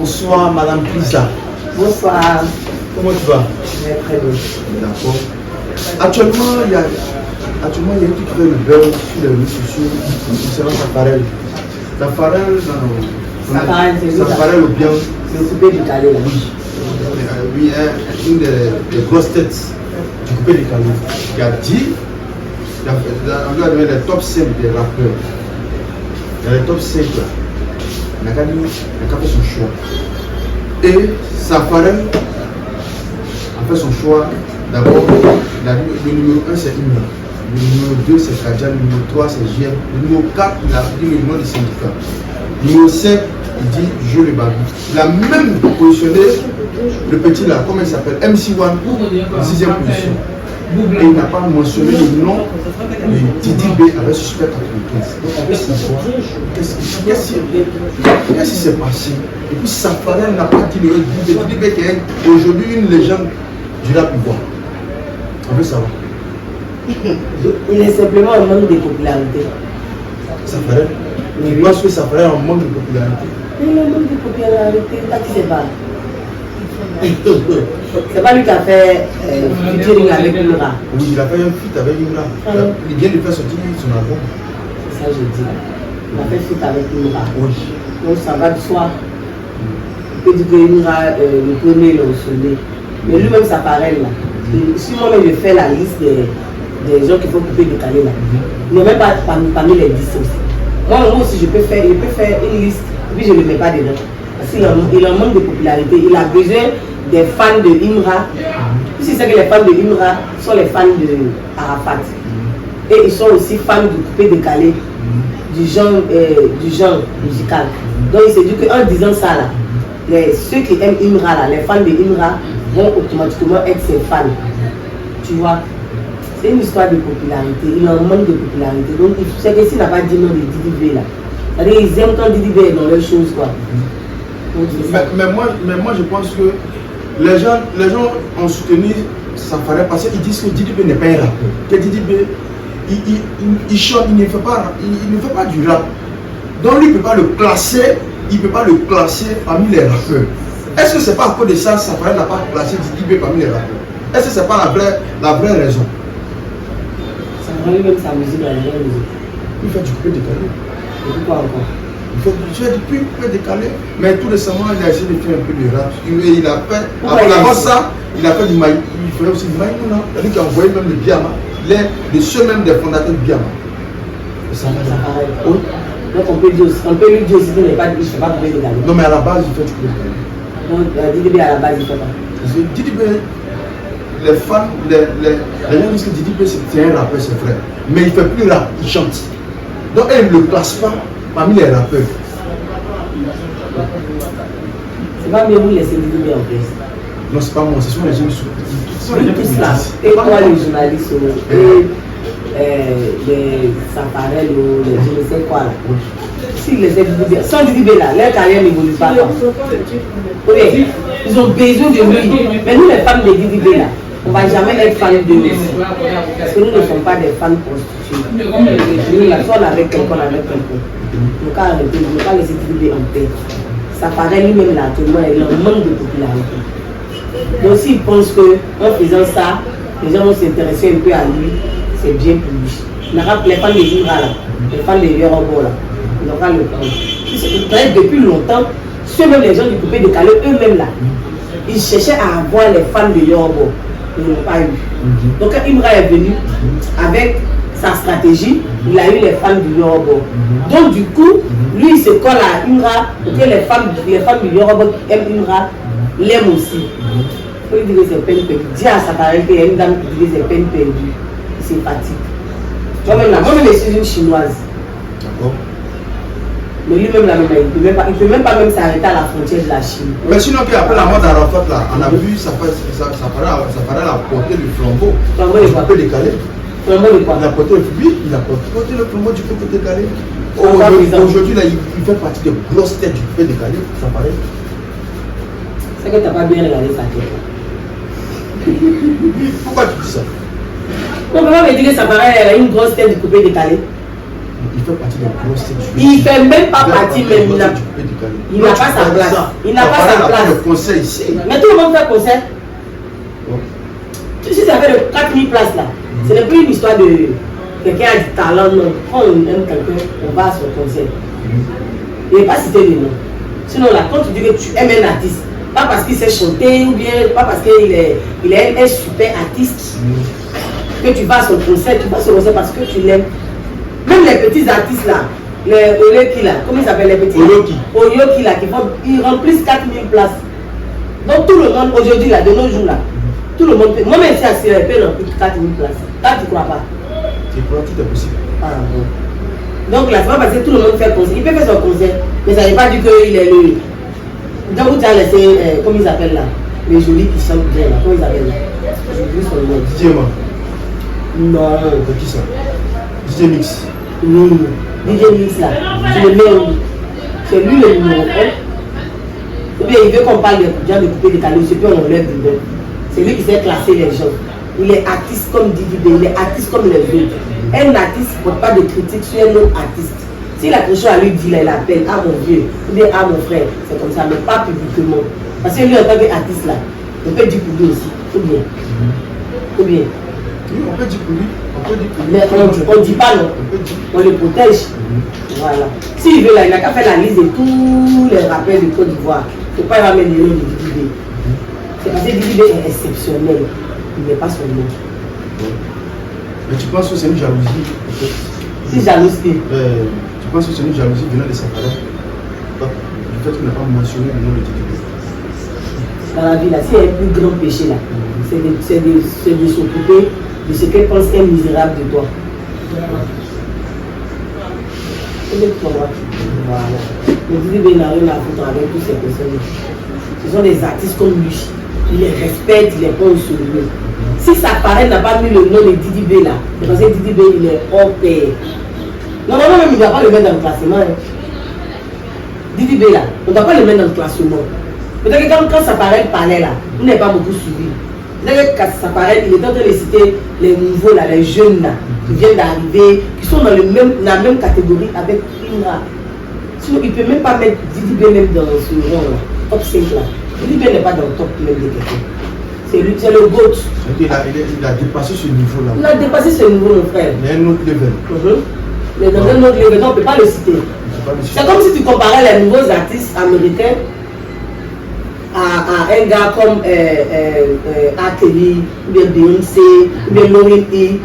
Bonsoir, Madame Prisa. Bonsoir. Comment tu vas? Je vais très bien. D'accord. Actuellement, il y a une qui fait le beurre sur les réseaux sociaux concernant Safarel. Safarel, Safarel ou bien. C'est le coupé décalé là. Oui, une des grosses têtes du coupé décalé. Il a dit, on lui a donné les top 5 des rappeurs. Il y a les top 5 là. Il a fait son choix. Et Safarel a fait son choix. D'abord, le numéro 1 c'est Imra. Le numéro 2 c'est Kadja. Le numéro 3 c'est JM. Le numéro 4, il a dit le nom du syndicat. Le numéro 5, il dit Je le Babi. Il a même positionné le petit là, comment il s'appelle, MC1, en 6e position. Et il n'a pas mentionné le nom de Didi B avec Suspect 95. Qu'est-ce qui s'est passé? Et puis Safarel n'a pas dit le Didi B qui est aujourd'hui une légende du rap ivoire. On veut savoir. Il est simplement un manque de popularité. Safarel? Je pense que Safarel a un manque de popularité. Il a un manque de popularité, là qui se bat. C'est pas lui qui a fait featuring avec Imra. Oui, il a fait un feat avec Imra. Il vient de faire sortir son album. Ça, je dis. Il a fait feat avec Imra. Oui. Donc, ça va de soi. Il peut dire que Imra, le premier, l'a soldé. Mais lui-même, ça paraît là. Si moi-même, je fais la liste des gens qui font couper décalé là, il n'est même pas parmi les 10 aussi. Moi aussi, je peux faire une liste, et puis je ne le mets pas dedans. Parce qu'il a un manque de popularité. Il a besoin des fans de Imra. Puis c'est ça que les fans de Imra sont les fans de Arafat. Et ils sont aussi fans du coupé décalé, du genre musical. Donc il s'est dit qu'en disant ça là, ceux qui aiment Imra là, les fans de Imra vont automatiquement être ses fans. Tu vois, c'est une histoire de popularité. Il a un manque de popularité. Donc c'est que s'il n'a pas dit non de Didi B là. C'est-à-dire ils aiment quand Didi B est dans leurs choses quoi. Mais moi je pense que les gens ont soutenu Safarel parce qu'ils disent que Didi B n'est pas un rappeur. Que Didi B il chante, il ne fait pas du rap. Donc lui il ne peut pas le classer parmi les rappeurs. Est-ce que c'est pas à cause de ça Safarel n'a pas classé Didi B parmi les rappeurs? Est-ce que c'est pas la vraie raison? Safarel même sa musique dans les musique. Il fait du coupé décalé. Et pourquoi encore? Il fait du coupé décalé. Mais tout récemment il a essayé de faire un peu de rap. Il a fait. Avant ça, il a fait du maïs. Il faisait aussi du maïs, non? C'est-à-dire qu'il a envoyé même le Biama. Il est de ceux même des fondateurs du Biama. Safarel. Oui. Donc on peut lui dire aussi qu'il ne fait pas coupé décalé. Non mais à la base il fait du coupé décalé. Donc Didi B à la base il fait pas. Parce que Didi B, les fans, les gens disent que Didi B c'est un rappeur, c'est vrai. Mais il ne fait plus rap, il chante. Donc elle ne le place pas parmi les rappeurs. C'est pas mieux vous laisser Didi B en place. Non, c'est pas moi, ce sont les gens qui tout cela. Et toi les journalistes et les Safarel ou les je ne sais quoi là. S'ils les aiment Didi B, sans Didi B là, leur carrière n'évolue pas. Oui, ils ont besoin de lui. Mais nous les femmes de Didi B là, on ne va jamais être fans de lui. Parce que nous ne sommes pas des fans prostitués. Nous la sommes avec quelqu'un, Donc arrêtez, ne pas laisser Didi B en paix. Safarel lui-même là, actuellement, il a un manque de popularité. Donc s'il pense qu'en faisant ça, les gens vont s'intéresser un peu à lui, c'est bien pour lui. Les fans de Imra là, les fans de Yorobo là, ils n'ont pas le temps. Depuis longtemps, ceux-mêmes les gens du coupé décalé, eux-mêmes là, ils cherchaient à avoir les fans de Yorobo. Ils n'ont pas eu. Donc quand Imra est venu avec sa stratégie, il a eu les fans du Yorobo. Donc du coup, lui il se colle à Imra pour que les femmes du Yorobo qui aiment Imra l'aiment aussi. Il faut lui dire que c'est peine perdue. Dis à Safarel qu'il y a une dame qui dit que c'est peine perdue. C'est pratique. Moi-même je suis une chinoise. D'accord. Mais lui-même, il ne peut même pas s'arrêter à la frontière de la Chine. Mais sinon, après la mort d'Arafat, on a vu Safarel a porté le flambeau. Flambeau de quoi? Coupé décalé. Flambeau de quoi? Il a porté le flambeau du coupé décalé. Aujourd'hui, il fait partie des grosses têtes du coupé décalé. Safarel. C'est que tu n'as pas bien regardé sa tête. Pourquoi tu dis ça? On ne peut pas me dire que Safarel a une grosse tête du coupé décalé. il fait partie des grosses têtes. Il fait même pas partie, même il n'a pas sa place. Il n'a pas sa place. Le conseil ici. Mais tout le monde fait concert. Si ça fait de 4000 places là, ce n'est plus une histoire de quelqu'un a du talent, non. Quand on aime quelqu'un, on va à son concert. Il n'est pas cité les noms. Sinon là, quand tu dis que tu aimes un artiste, pas parce qu'il sait chanter ou bien pas parce qu'il est un super artiste, que tu vas à son concert, tu vas à son concert parce que tu l'aimes. Même les petits artistes là, les Oyoki là, comment ils s'appellent les petits Oyoki là, ils remplissent 4000 places. Donc tout le monde, aujourd'hui là, de nos jours là, tout le monde peut. Moi-même, si assis, elle peut remplir 4000 places. Là, tu ne crois pas? Tu crois, tout est possible. Ah bon. Donc là, c'est pas parce que tout le monde fait concert. Il peut faire son concert, mais ça ne veut pas dire qu'il est le. Donc vous avez laissé, comment ils appellent là? Les jolis qui chantent bien là, comment ils appellent là? J'oublie son nom. DJ Moi. Non. C'est qui ça? DJ Mix. Oui, DJ Mix là. Tu le mets où? C'est lui le numéro 1. Ou bien il veut qu'on parle de gens de couper des canaux, c'est puis on enlève du bain. C'est lui qui sait classer les gens. Il est artiste comme Didi B, il est artiste comme les autres. Un artiste ne porte pas de critique sur un autre artiste. S'il a quelque chose à lui dire, il appelle à mon vieux, ou bien à mon frère, c'est comme ça, mais pas publiquement. Parce que lui, en tant qu'artiste là, on peut dire pour lui aussi, ou bien. Ou bien. Oui, on peut dire pour lui. Mais on ne dit pas non. On le protège. Voilà. S'il veut là, il n'a qu'à faire la liste de tous les rappels de Côte d'Ivoire. Il ne faut pas y avoir même le nom de Didi B. C'est parce que Didi B est exceptionnel. Il n'est pas son nom. Mais tu penses que c'est une jalousie? Si jalousie. Tu penses que c'est une jalousie venant de Safara? Du fait qu'il n'a pas mentionné le nom de Didi B. Dans la vie là, s'il y a un plus grand péché là, c'est de s'occuper de ce qu'elle pense qu'elle est misérable de toi. Voilà. Le Didi B n'a rien à foutre avec toutes ces personnes. Ce sont des artistes comme lui. Il les respecte, il les prend au sérieux. Si sa parraine n'a pas mis le nom de Didi B là, c'est parce que Didi B il est hors pair. Non, même il ne doit pas le mettre dans le classement. Hein. Didi B là, on ne doit pas le mettre dans le classement. Peut-être que quand sa parraine parlait là, vous n'avez pas beaucoup suivi. Peut-être que sa parraine, il est en train de citer les nouveaux là, les jeunes là, qui viennent d'arriver, qui sont dans la même catégorie avec Inra. Sinon, il ne peut même pas mettre Didi B même dans ce rang là, top 5 là. Didi B n'est pas dans le top même de quelqu'un. C'est lui, c'est le GOAT. Il a dépassé ce niveau là. Il a dépassé ce niveau, mon frère. Il y a un autre level. Mais dans un autre level, on ne peut pas le citer. C'est comme si tu comparais les nouveaux artistes américains à un gars comme A. Kelly, ou bien Beyoncé, ou bien Lauryn Hill.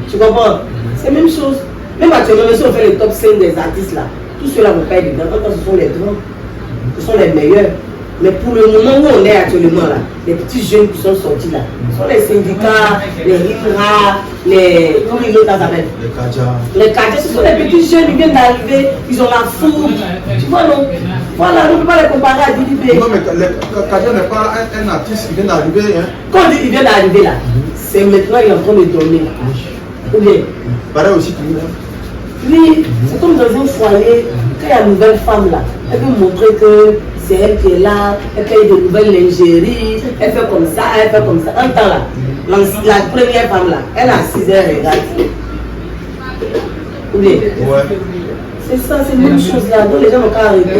Tu comprends? C'est la même chose. Même actuellement, si on fait le top 5 des artistes là, tous ceux-là vont pas être dedans. Quand ce sont les grands, ce sont les meilleurs. Mais pour le moment où on est actuellement là, les petits jeunes qui sont sortis là, ce sont les syndicats, les INRA, les. Comment ils s'appellent? Les Kadja, ce sont les petits jeunes, ils viennent d'arriver, ils ont la foule. Tu vois, non? Voilà, on ne peut pas les comparer à Didi B. Non, mais Kadja n'est pas un artiste qui vient d'arriver. Hein. Quand on dit qu'il vient d'arriver là, c'est maintenant qu'il est en train de dormir. Ou bien? Pareil aussi pour nous. Oui, c'est comme dans un foyer, quand il y a une nouvelle femme là, elle veut montrer que c'est elle qui est là, elle fait de nouvelles lingeries, elle fait comme ça, elle fait comme ça. Un temps là, la première femme là, elle a 6 heures, elle regarde. Oui. Ouais. C'est ça, c'est la même chose là, donc les gens vont pas arrêter.